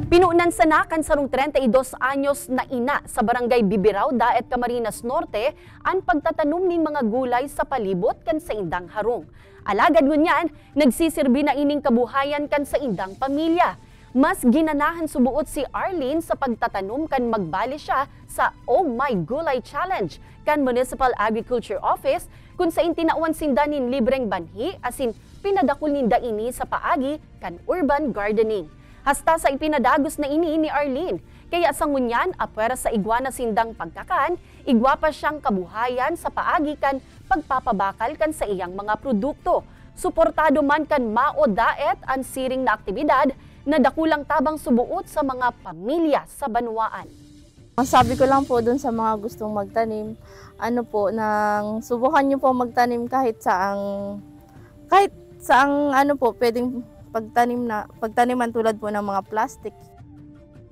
Pinuunan sa nakan sarong 32 anyos na ina sa barangay Bibirao, Daet, Camarines Norte ang pagtatanom nin mga gulay sa palibot kan sa indang harong. Alagad ngunyan, nagsisirbi na ining kabuhayan kan sa indang pamilya. Mas ginanahan subuot si Arlene sa pagtatanom kan magbali siya sa Oh My Gulay Challenge kan Municipal Agriculture Office kung sa intinauan sindanin libreng banhi asin pinadakul ninda ini sa paagi kan urban gardening. Hasta sa ipinadagos na ini ni Arlene. Kaya sa ngunyan, apwera sa iguana sindang pagkakan, igwapa siyang kabuhayan sa paagi kan pagpapabakal kan sa iyang mga produkto. Suportado man kan Mao Daet ang siring na aktibidad na dakulang tabang subuot sa mga pamilya sa banwaan. Ang sabi ko lang po dun sa mga gustong magtanim, nang subukan niyo po magtanim kahit saang pwedeng pagtaniman tulad po ng mga plastic.